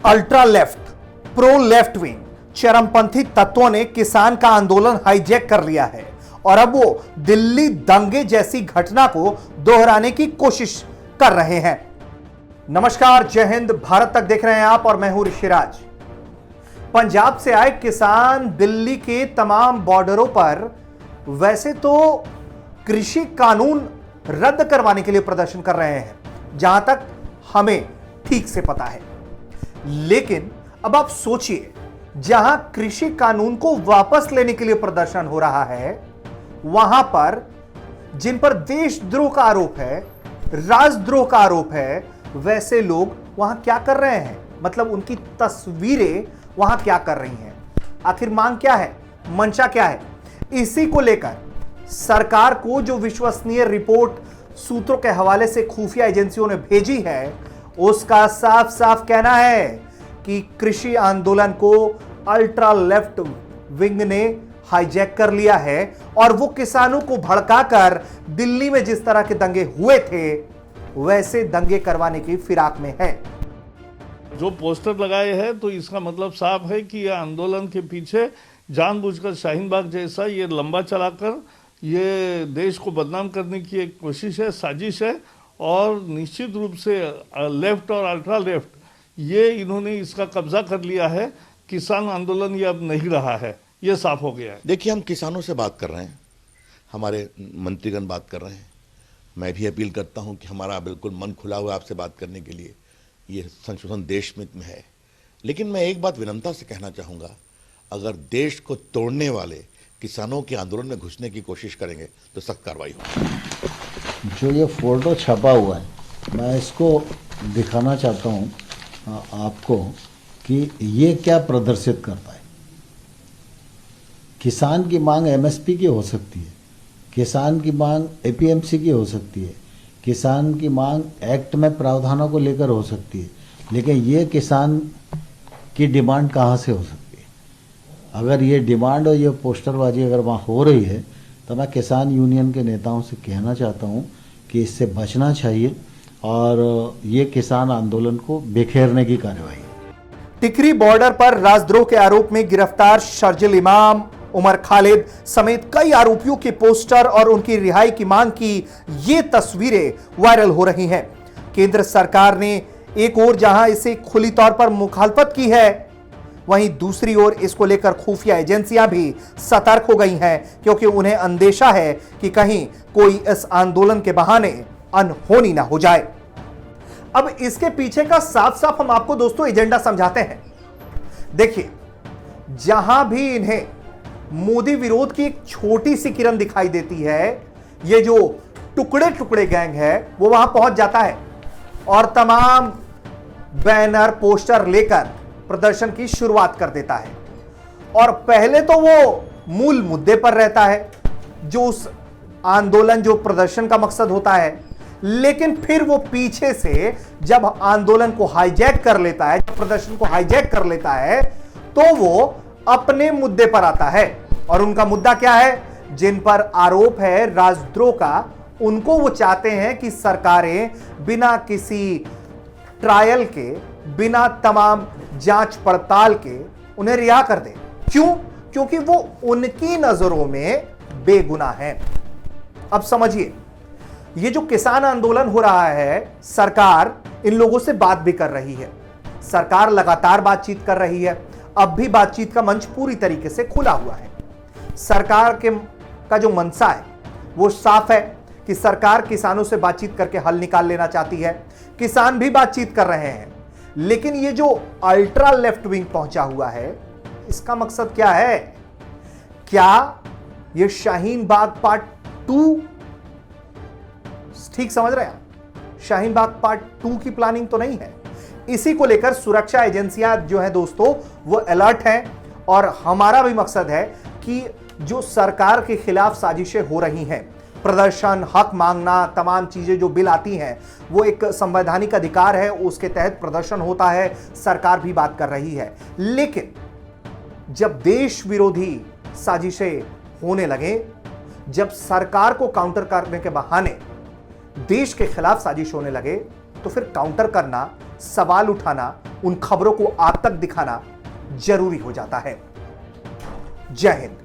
Ultra left, pro left wing, चरमपंथी तत्वों ने किसान का आंदोलन हाईजैक कर लिया है और अब वो दिल्ली दंगे जैसी घटना को दोहराने की कोशिश कर रहे हैं। नमस्कार, जय हिंद, भारत तक देख रहे हैं आप और मैं हूं ऋषिराज। पंजाब से आए किसान दिल्ली के तमाम बॉर्डरों पर वैसे तो कृषि कानून रद्द करवाने के लिए प्रदर्शन कर रहे हैं, जहां तक हमें ठीक से पता है। लेकिन अब आप सोचिए, जहां कृषि कानून को वापस लेने के लिए प्रदर्शन हो रहा है, वहां पर जिन पर देशद्रोह का आरोप है, राजद्रोह का आरोप है, वैसे लोग वहां क्या कर रहे हैं? मतलब उनकी तस्वीरें वहां क्या कर रही हैं? आखिर मांग क्या है, मंशा क्या है? इसी को लेकर सरकार को जो विश्वसनीय रिपोर्ट सूत्रों के हवाले से खुफिया एजेंसियों ने भेजी है, उसका साफ साफ कहना है कि कृषि आंदोलन को अल्ट्रा लेफ्ट विंग ने हाईजैक कर लिया है और वो किसानों को भड़काकर दिल्ली में जिस तरह के दंगे हुए थे, वैसे दंगे करवाने की फिराक में है। जो पोस्टर लगाए हैं तो इसका मतलब साफ है कि यह आंदोलन के पीछे जानबूझकर शाहीन बाग जैसा ये लंबा चलाकर ये देश को बदनाम करने की एक कोशिश है, साजिश है। और निश्चित रूप से लेफ्ट और अल्ट्रा लेफ्ट ये इन्होंने इसका कब्जा कर लिया है। किसान आंदोलन ये अब नहीं रहा है, ये साफ हो गया है। देखिए, हम किसानों से बात कर रहे हैं, हमारे मंत्रीगण बात कर रहे हैं। मैं भी अपील करता हूं कि हमारा बिल्कुल मन खुला हुआ आपसे बात करने के लिए। ये संशोधन देश में है, लेकिन मैं एक बात विनम्रता से कहना चाहूँगा, अगर देश को तोड़ने वाले किसानों के आंदोलन में घुसने की कोशिश करेंगे तो सख्त कार्रवाई होगी। जो ये फोटो छपा हुआ है, मैं इसको दिखाना चाहता हूँ आपको कि ये क्या प्रदर्शित करता है। किसान की मांग एमएसपी की हो सकती है, किसान की मांग एपीएमसी की हो सकती है, किसान की मांग एक्ट में प्रावधानों को लेकर हो सकती है, लेकिन ये किसान की डिमांड कहाँ से हो सकती है? अगर ये डिमांड और ये पोस्टरबाजी अगर वहाँ हो रही है, तो मैं किसान यूनियन के नेताओं से कहना चाहता हूँ कि इससे बचना चाहिए और ये किसान आंदोलन को बिखेरने की कार्रवाई है। टिकरी बॉर्डर पर राजद्रोह के आरोप में गिरफ्तार शर्जिल इमाम, उमर खालिद समेत कई आरोपियों के पोस्टर और उनकी रिहाई की मांग की ये तस्वीरें वायरल हो रही हैं। केंद्र सरकार ने एक ओर जहां इसे खुली तौर पर मुखालफत की है, वहीं दूसरी ओर इसको लेकर खुफिया एजेंसियां भी सतर्क हो गई हैं, क्योंकि उन्हें अंदेशा है कि कहीं कोई इस आंदोलन के बहाने अनहोनी ना हो जाए। अब इसके पीछे का साफ साफ हम आपको दोस्तों एजेंडा समझाते हैं। देखिए, जहां भी इन्हें मोदी विरोध की एक छोटी सी किरण दिखाई देती है, ये जो टुकड़े टुकड़े गैंग है वो वहां पहुंच जाता है और तमाम बैनर पोस्टर लेकर प्रदर्शन की शुरुआत कर देता है। और पहले तो वो मूल मुद्दे पर रहता है, जो उस आंदोलन, जो प्रदर्शन का मकसद होता है, लेकिन फिर वो पीछे से जब आंदोलन को हाईजैक कर लेता है, प्रदर्शन को हाईजैक कर लेता है, तो वो अपने मुद्दे पर आता है। और उनका मुद्दा क्या है? जिन पर आरोप है राजद्रोह का, उनको वो चाहते हैं कि सरकारें बिना किसी ट्रायल के, बिना तमाम जांच पड़ताल के उन्हें रिहा कर दे। क्यों? क्योंकि वो उनकी नजरों में बेगुनाह है। अब समझिए, ये जो किसान आंदोलन हो रहा है, सरकार इन लोगों से बात भी कर रही है, सरकार लगातार बातचीत कर रही है। अब भी बातचीत का मंच पूरी तरीके से खुला हुआ है। सरकार का जो मंशा है वो साफ है कि सरकार किसानों से बातचीत करके हल निकाल लेना चाहती है। किसान भी बातचीत कर रहे हैं, लेकिन ये जो अल्ट्रा लेफ्ट विंग पहुंचा हुआ है, इसका मकसद क्या है? क्या ये शाहीन बाग पार्ट 2, ठीक समझ रहे हैं, शाहीन बाग पार्ट 2 की प्लानिंग तो नहीं है? इसी को लेकर सुरक्षा एजेंसियां जो है दोस्तों, वो अलर्ट हैं और हमारा भी मकसद है कि जो सरकार के खिलाफ साजिशें हो रही हैं, प्रदर्शन, हक मांगना, तमाम चीजें जो बिल आती हैं, वो एक संवैधानिक अधिकार है, उसके तहत प्रदर्शन होता है, सरकार भी बात कर रही है। लेकिन जब देश विरोधी साजिशें होने लगे, जब सरकार को काउंटर करने के बहाने देश के खिलाफ साजिश होने लगे, तो फिर काउंटर करना, सवाल उठाना उन खबरों को आप तक दिखाना जरूरी हो जाता है। जय हिंद।